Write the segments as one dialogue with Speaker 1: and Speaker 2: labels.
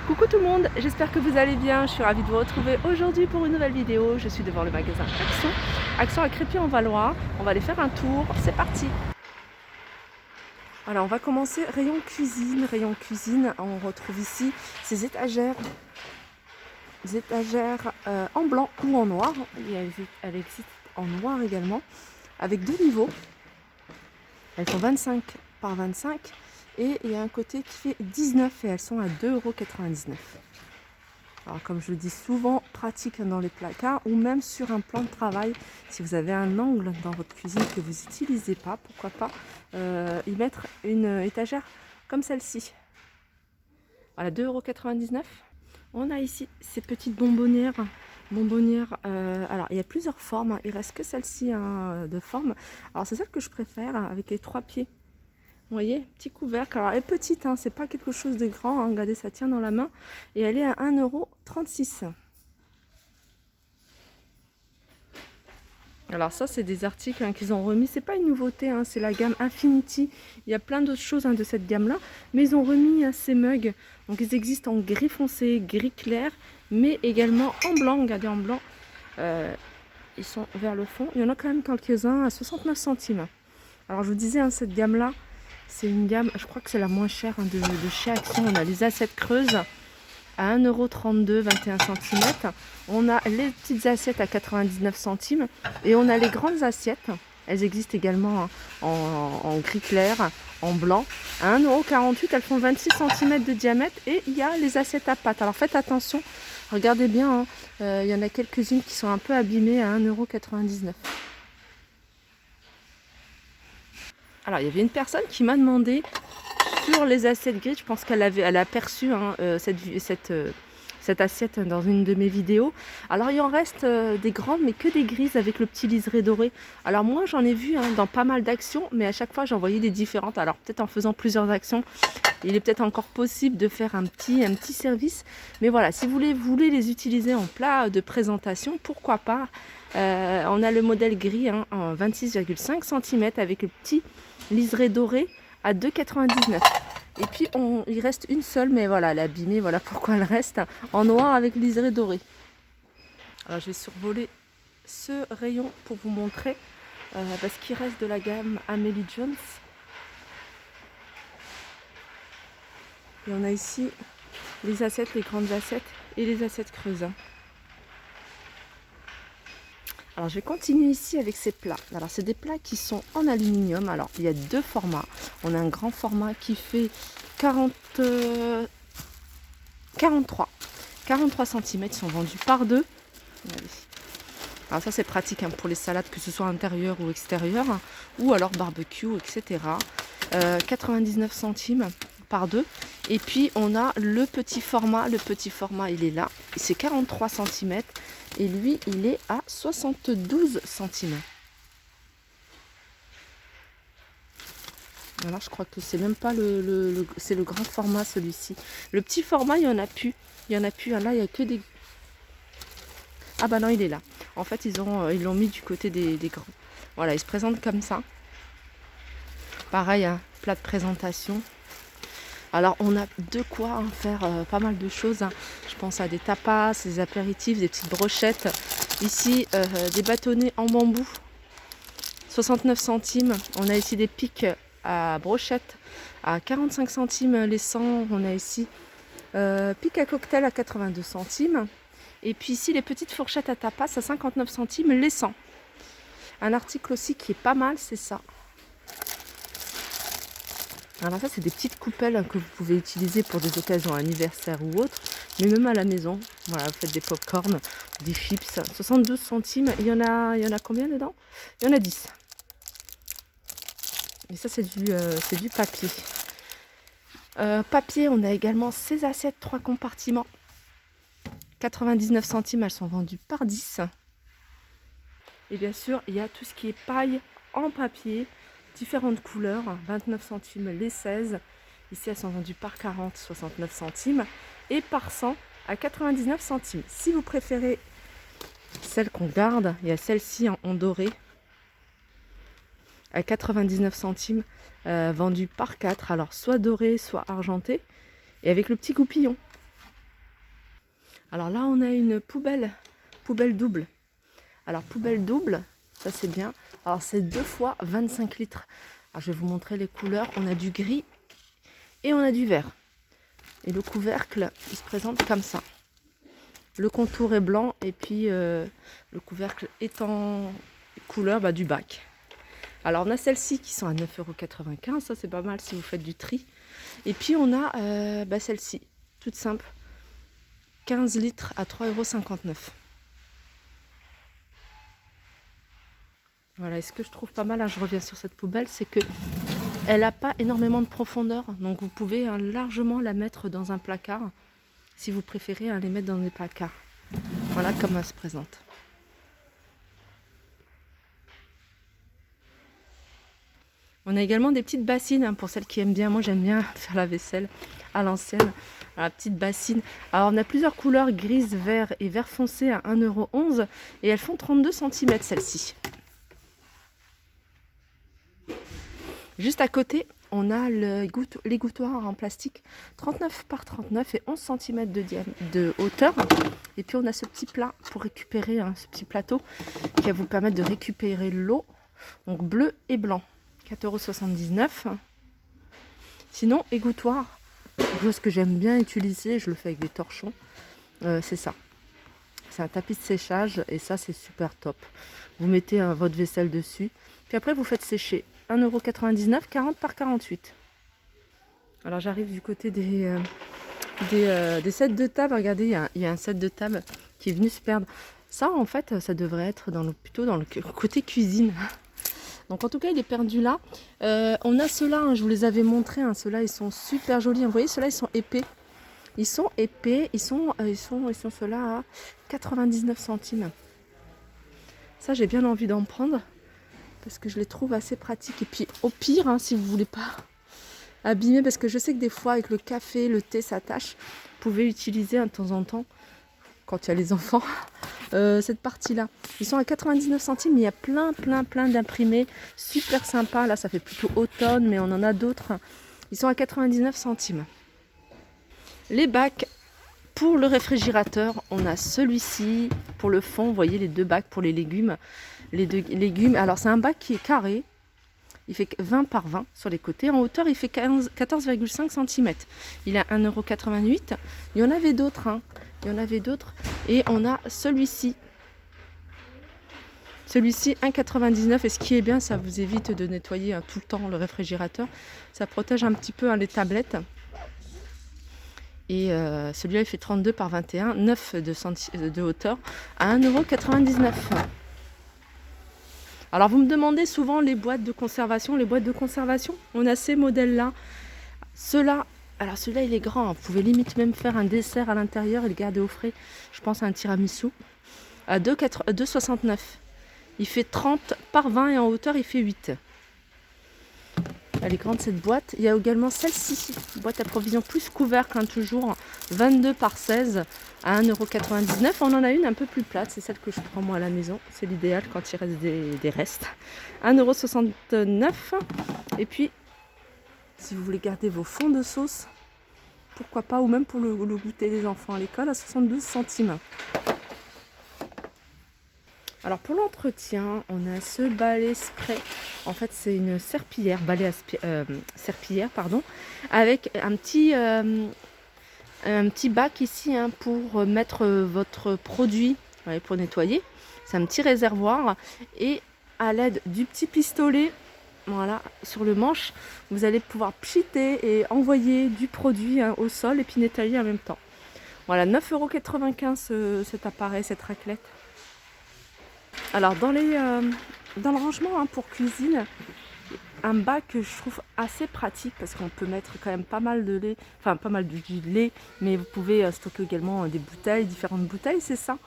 Speaker 1: Coucou tout le monde, j'espère que vous allez bien. Je suis ravie de vous retrouver aujourd'hui pour une nouvelle vidéo. Je suis devant le magasin Action à Crépy-en-Valois. On va aller faire un tour, c'est parti. Alors on va commencer rayon cuisine. Rayon cuisine, on retrouve ici ces étagères. Des étagères en blanc ou en noir. Elle existe en noir également, avec deux niveaux. Elles sont 25 par 25 et il y a un côté qui fait 19 et elles sont à 2,99 €. Alors comme je le dis souvent, pratique dans les placards ou même sur un plan de travail. Si vous avez un angle dans votre cuisine que vous n'utilisez pas, pourquoi pas y mettre une étagère comme celle-ci. Voilà, 2,99 €. On a ici ces petites bonbonnières. Alors il y a plusieurs formes, il reste que celle-ci de forme. Alors c'est celle que je préfère avec les 3 pieds. Vous voyez, petit couvercle. Alors elle est petite, c'est pas quelque chose de grand. Regardez, ça tient dans la main. Et elle est à 1,36 €. Alors ça, c'est des articles qu'ils ont remis. C'est pas une nouveauté, c'est la gamme Infinity. Il y a plein d'autres choses de cette gamme-là. Mais ils ont remis ces mugs. Donc ils existent en gris foncé, gris clair, mais également en blanc. Regardez, en blanc. Ils sont vers le fond. Il y en a quand même quelques-uns à 69 centimes. Alors je vous disais, cette gamme-là, c'est une gamme, je crois que c'est la moins chère de chez Action. On a les assiettes creuses à 1,32 €, 21 cm. On a les petites assiettes à 99 centimes. Et on a les grandes assiettes. Elles existent également en gris clair, en blanc. À 1,48 €, elles font 26 cm de diamètre. Et il y a les assiettes à pâte. Alors faites attention, regardez bien. Il y en a quelques-unes qui sont un peu abîmées à 1,99 €. Alors, il y avait une personne qui m'a demandé sur les assiettes grises. Je pense qu'elle a aperçu cette assiette dans une de mes vidéos. Alors, il en reste des grandes, mais que des grises avec le petit liseré doré. Alors, moi, j'en ai vu dans pas mal d'actions, mais à chaque fois, j'en voyais des différentes. Alors, peut-être en faisant plusieurs actions, il est peut-être encore possible de faire un petit service. Mais voilà, si vous voulez les utiliser en plat de présentation, pourquoi pas. On a le modèle gris en 26,5 cm avec le petit liseré doré à 2,99 €. Et puis il reste une seule, mais voilà, elle est abîmée, voilà pourquoi elle reste en noir avec liseré doré. Alors je vais survoler ce rayon pour vous montrer parce qu'il reste de la gamme Amélie Jones. Et on a ici les assiettes, les grandes assiettes et les assiettes creuses. Alors je vais continuer ici avec ces plats. Alors c'est des plats qui sont en aluminium. Alors il y a deux formats. On a un grand format qui fait 43 cm. Ils sont vendus par deux. Alors ça c'est pratique pour les salades, que ce soit intérieur ou extérieur, ou alors barbecue, etc. 99 centimes par deux. Et puis on a le petit format. Le petit format il est là. C'est 43 cm. Et lui, il est à 72 centimes. Alors, je crois que c'est même pas c'est le grand format, celui-ci. Le petit format, il n'y en a plus. Il y en a plus. Là, il n'y a que des... Ah bah non, il est là. En fait, ils l'ont mis du côté des grands. Voilà, il se présente comme ça. Pareil, plat de présentation. Alors, on a de quoi faire pas mal de choses. Je pense à des tapas, des apéritifs, des petites brochettes. Ici, des bâtonnets en bambou, 69 centimes. On a ici des pics à brochettes à 45 centimes les 100. On a ici pics à cocktail à 82 centimes. Et puis ici, les petites fourchettes à tapas à 59 centimes les 100. Un article aussi qui est pas mal, c'est ça. Alors ça, c'est des petites coupelles que vous pouvez utiliser pour des occasions anniversaires ou autres, mais même à la maison. Voilà, vous faites des pop-corn, des chips, 72 centimes. Il y en a combien dedans? Il y en a 10. Et ça, c'est du papier. Papier, on a également ces assiettes 3 compartiments. 99 centimes, elles sont vendues par 10. Et bien sûr, il y a tout ce qui est paille en papier. Différentes couleurs, 29 centimes les 16. Ici, elles sont vendues par 40, 69 centimes. Et par 100 à 99 centimes. Si vous préférez celle qu'on garde, il y a celle-ci en doré à 99 centimes, vendue par 4. Alors, soit doré, soit argenté. Et avec le petit goupillon. Alors là, on a une poubelle double. Alors poubelle double, ça c'est bien. Alors c'est 2 fois 25 litres. Alors je vais vous montrer les couleurs. On a du gris et on a du vert. Et le couvercle, il se présente comme ça. Le contour est blanc et puis le couvercle est en couleur du bac. Alors on a celles-ci qui sont à 9,95 €, ça c'est pas mal si vous faites du tri. Et puis on a celle-ci, toute simple, 15 litres à 3,59 €. Voilà, et ce que je trouve pas mal, je reviens sur cette poubelle, c'est que elle n'a pas énormément de profondeur, donc vous pouvez largement la mettre dans un placard, si vous préférez les mettre dans des placards. Voilà comment elle se présente. On a également des petites bassines pour celles qui aiment bien. Moi j'aime bien faire la vaisselle à l'ancienne. La petite bassine. Alors on a plusieurs couleurs, grise, vert et vert foncé à 1,11 € et elles font 32 cm celles-ci. Juste à côté, on a l'égouttoir en plastique 39 par 39 et 11 cm de hauteur. Et puis on a ce petit plat pour récupérer, ce petit plateau qui va vous permettre de récupérer l'eau. Donc bleu et blanc, 4,79 €. Sinon, égouttoir, chose que j'aime bien utiliser, je le fais avec des torchons, c'est ça. C'est un tapis de séchage et ça c'est super top. Vous mettez votre vaisselle dessus, puis après vous faites sécher. 1,99 €, 40 par 48. Alors j'arrive du côté des sets de table. Regardez, il y a un set de table qui est venu se perdre. Ça en fait, ça devrait être plutôt dans le côté cuisine. Donc en tout cas, il est perdu là. On a ceux-là, je vous les avais montrés. Ceux-là, ils sont super jolis. Vous voyez, ceux-là, ils sont épais. Ils sont ceux-là à 99 centimes. Ça, j'ai bien envie d'en prendre parce que je les trouve assez pratiques. Et puis au pire, si vous voulez pas abîmer, parce que je sais que des fois avec le café, le thé s'attache, vous pouvez utiliser de temps en temps, quand il y a les enfants, cette partie-là. Ils sont à 99 centimes, mais il y a plein d'imprimés, super sympa. Là, ça fait plutôt automne, mais on en a d'autres. Ils sont à 99 centimes. Les bacs pour le réfrigérateur, on a celui-ci pour le fond. Vous voyez les 2 bacs pour les légumes. Les 2 légumes. Alors, c'est un bac qui est carré. Il fait 20 par 20 sur les côtés. En hauteur, il fait 14,5 cm. Il a 1,88 €. Il y en avait d'autres. Il y en avait d'autres. Et on a celui-ci. Celui-ci, 1,99 €. Et ce qui est bien, ça vous évite de nettoyer tout le temps le réfrigérateur. Ça protège un petit peu les tablettes. Et celui-là, il fait 32 par 21, 9 de hauteur à 1,99 €. Alors, vous me demandez souvent les boîtes de conservation. Les boîtes de conservation, on a ces modèles-là. Ceux-là, alors celui-là, il est grand. Vous pouvez limite même faire un dessert à l'intérieur et le garder au frais. Je pense à un tiramisu à 2,69 €. Il fait 30 par 20 et en hauteur, il fait 8. Elle est grande cette boîte. Il y a également celle-ci, boîte à provision plus couvercle, toujours 22 par 16 à 1,99 €. On en a une un peu plus plate, c'est celle que je prends moi à la maison. C'est l'idéal quand il reste des restes. 1,69 €. Et puis, si vous voulez garder vos fonds de sauce, pourquoi pas, ou même pour le goûter des enfants à l'école, à 72 centimes. Alors pour l'entretien, on a ce balai spray. En fait, c'est une serpillière, serpillière, avec un petit bac ici pour mettre votre produit, pour nettoyer. C'est un petit réservoir et à l'aide du petit pistolet, voilà, sur le manche, vous allez pouvoir pchiter et envoyer du produit au sol et puis nettoyer en même temps. Voilà, 9,95 € cet appareil, cette raclette. Alors dans le rangement pour cuisine, un bac que je trouve assez pratique parce qu'on peut mettre quand même pas mal de lait, enfin pas mal de lait, mais vous pouvez stocker également des bouteilles, différentes bouteilles, c'est ça.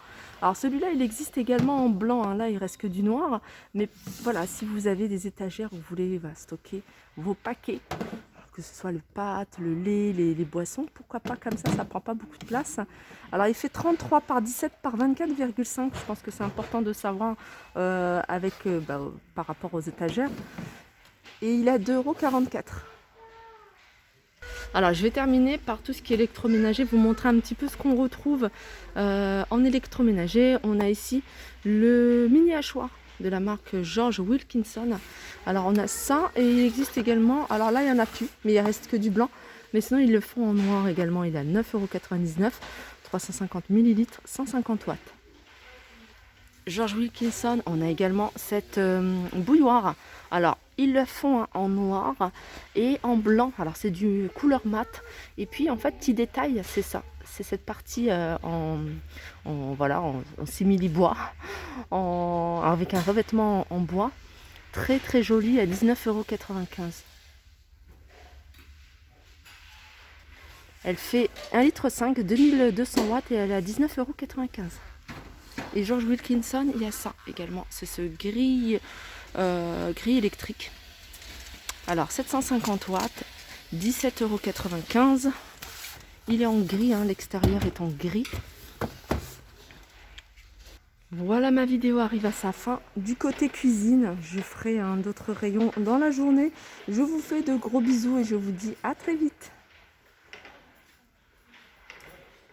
Speaker 1: Alors celui-là, il existe également en blanc, là il reste que du noir, mais voilà, si vous avez des étagères où vous voulez stocker vos paquets, que ce soit les pâtes, le lait, les boissons, pourquoi pas, comme ça prend pas beaucoup de place. Alors il fait 33 par 17 par 24,5, je pense que c'est important de savoir par rapport aux étagères. Et il a 2,44 €. Alors je vais terminer par tout ce qui est électroménager, vous montrer un petit peu ce qu'on retrouve en électroménager. On a ici le mini hachoir de la marque George Wilkinson. Alors on a ça et il existe également, alors là il n'y en a plus, mais il reste que du blanc. Mais sinon ils le font en noir également, il est à 9,99 €, 350 ml, 150 watts. George Wilkinson, on a également cette bouilloire. Alors, ils le font hein, en noir et en blanc. Alors, c'est du couleur mat. Et puis, en fait, petit détail, c'est ça. C'est cette partie voilà, en simili-bois, avec un revêtement en bois. Très, très joli à 19,95 €. Elle fait 1,5 litre, 2200 watts et elle est à 19,95 €. Et George Wilkinson, il y a ça également. C'est ce grille électrique. Alors 750 watts, 17,95 €. Il est en gris, hein, l'extérieur est en gris. Voilà, ma vidéo arrive à sa fin. Du côté cuisine, je ferai d'autres rayons dans la journée. Je vous fais de gros bisous et je vous dis à très vite.